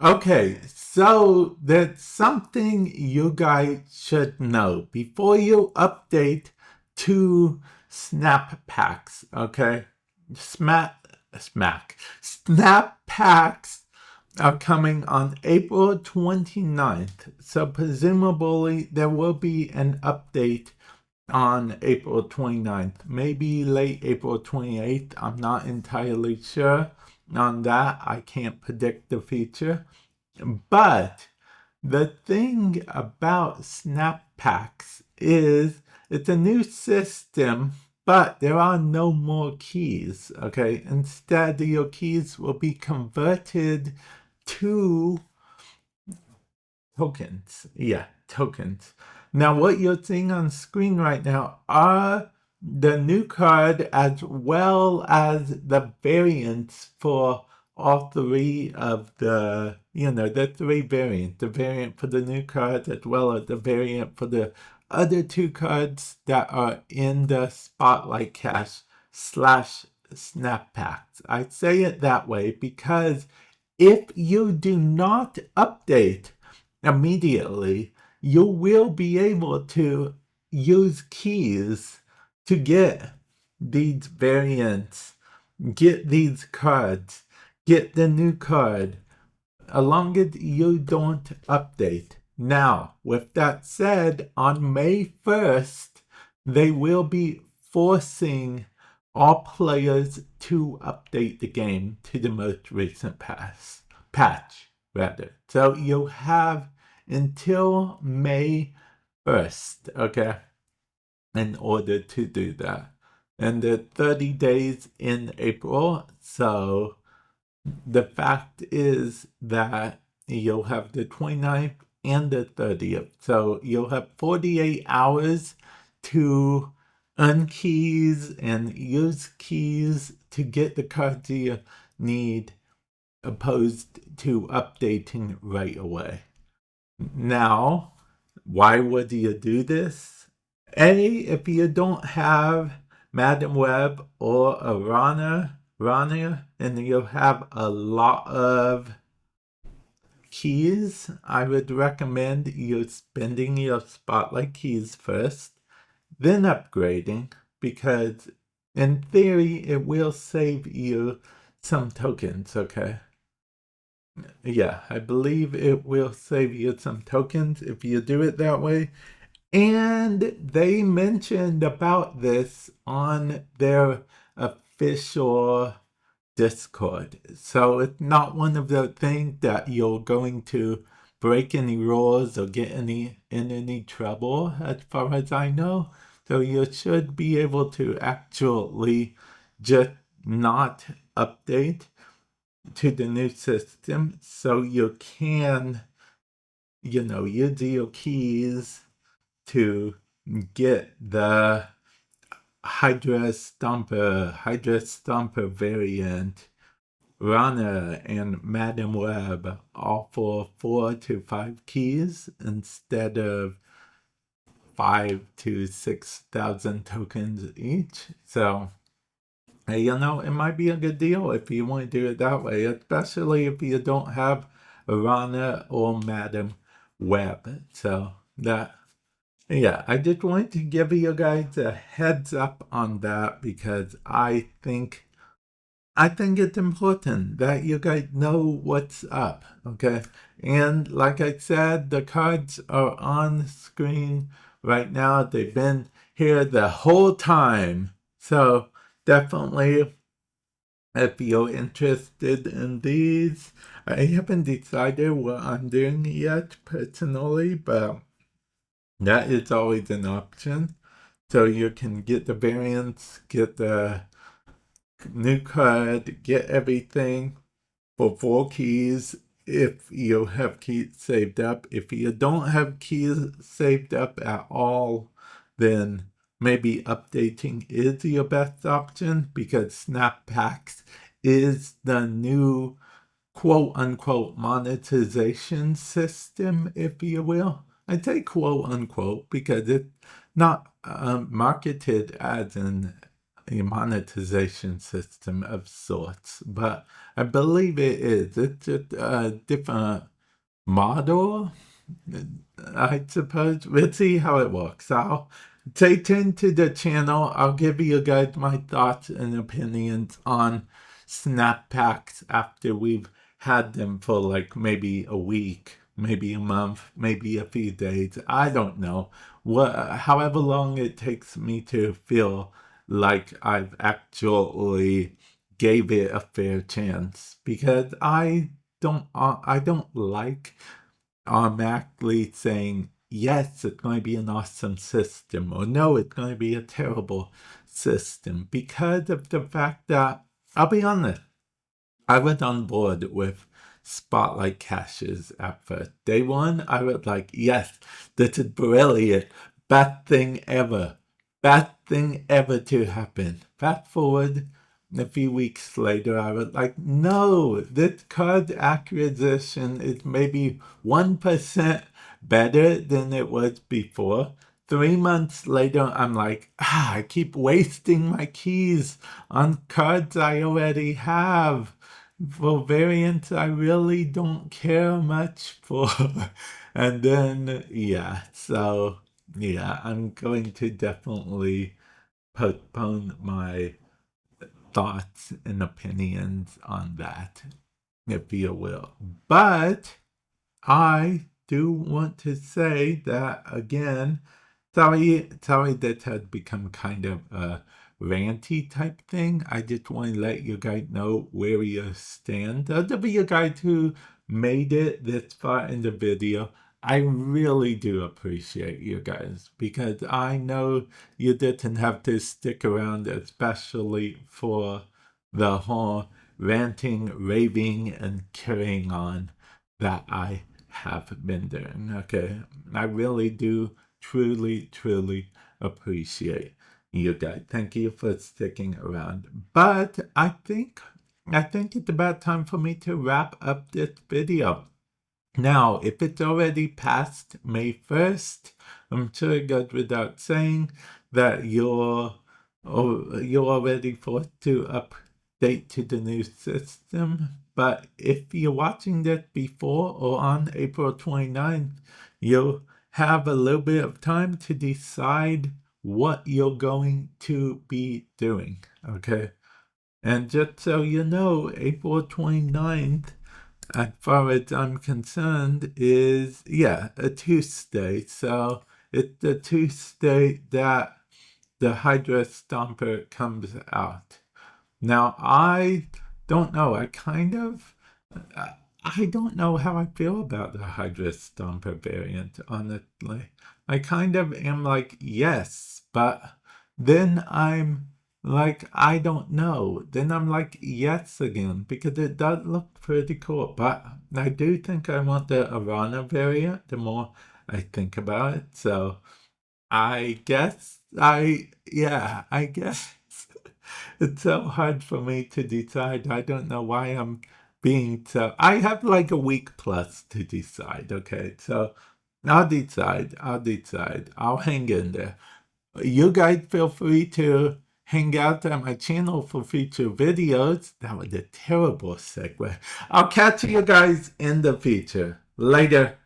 Okay, so that's something you guys should know before you update to Snap Packs, okay? Snap Packs are coming on April 29th. So presumably there will be an update on April 29th, maybe late April 28th. I'm not entirely sure on that. I can't predict the future. But the thing about Snap Packs is it's a new system, but there are no more keys, okay? Instead, your keys will be converted to tokens. Yeah, tokens. Now, what you're seeing on screen right now are the new card as well as the variants for all three of the three variants. The variant for the new card as well as the variant for the other two cards that are in the Spotlight Cache slash Snap Packs. I say it that way because if you do not update immediately, you will be able to use keys to get these variants, get these cards, get the new card, as long as you don't update. Now, with that said, on May 1st, they will be forcing all players to update the game to the most recent patch rather. So you have until May 1st, okay, in order to do that. And the 30 days in April, so the fact is that you'll have the 29th and the 30th. So you'll have 48 hours to unkeys and use keys to get the cards you need, opposed to updating right away. Now, why would you do this? If you don't have Madam Web or a Rana, and you have a lot of keys, I would recommend you spending your Spotlight keys first, then upgrading, because in theory, it will save you some tokens, okay? Yeah, I believe it will save you some tokens if you do it that way. And they mentioned about this on their official Discord. So it's not one of the things that you're going to break any rules or get in any trouble, as far as I know. So you should be able to actually just not update to the new system, so you can, use your keys to get the Hydra Stomper variant, Rana, and Madam Web, all for 4 to 5 keys instead of 5 to 6,000 tokens each. So, it might be a good deal if you want to do it that way, especially if you don't have Rana or Madam Web. So I just wanted to give you guys a heads up on that because I think it's important that you guys know what's up, okay? And like I said, the cards are on screen right now. They've been here the whole time. So definitely, if you're interested in these, I haven't decided what I'm doing yet personally, but that is always an option. So you can get the variants, get the new card, get everything for 4 keys if you have keys saved up. If you don't have keys saved up at all, then maybe updating is your best option, because Snap Packs is the new quote unquote monetization system, if you will. I say quote unquote because it's not marketed as an a monetization system of sorts, but I believe it is. It's just a different model, I suppose. We'll see how it works. I'll stay tuned to the channel. I'll give you guys my thoughts and opinions on snap packs after we've had them for like maybe a week, maybe a month, maybe a few days. I don't know. However long it takes me to feel like I've actually gave it a fair chance, because I don't like automatically saying yes, it's going to be an awesome system, or no, it's going to be a terrible system, because of the fact that, I'll be honest, I was on board with Spotlight caches at first. Day one, I was like, yes, this is brilliant. Best thing ever. Best thing ever to happen. Fast forward a few weeks later, I was like, no, this card acquisition is maybe 1% better than it was before. 3 months later, I'm like, I keep wasting my keys on cards I already have for variants I really don't care much for. And then, I'm going to definitely postpone my thoughts and opinions on that, if you will. But I do want to say that again, sorry that had become kind of a ranty type thing. I just want to let you guys know where you stand. Those of you guys who made it this far in the video, I really do appreciate you guys, because I know you didn't have to stick around, especially for the whole ranting, raving, and carrying on that I have been doing. Okay, I really do truly appreciate you guys. Thank you for sticking around. But I think it's about time for me to wrap up this video. Now, if it's already past May 1st, I'm sure it goes without saying that you're already forced to update to the new system. But if you're watching this before or on April 29th, you'll have a little bit of time to decide what you're going to be doing, okay? And just so you know, April 29th, as far as I'm concerned, is, a Tuesday. So it's the Tuesday that the Hydra Stomper comes out. Now, I don't know. I don't know how I feel about the Hydra Stomper variant, honestly. I kind of am like, yes, but then I'm like, I don't know. Then I'm like, yes again, because it does look pretty cool. But I do think I want the Arana variant the more I think about it. So I guess I guess it's so hard for me to decide. I don't know why I'm being so. I have like a week plus to decide, okay? So I'll decide. I'll hang in there. You guys feel free to hang out on my channel for future videos. That was a terrible segue. I'll catch you guys in the future. Later.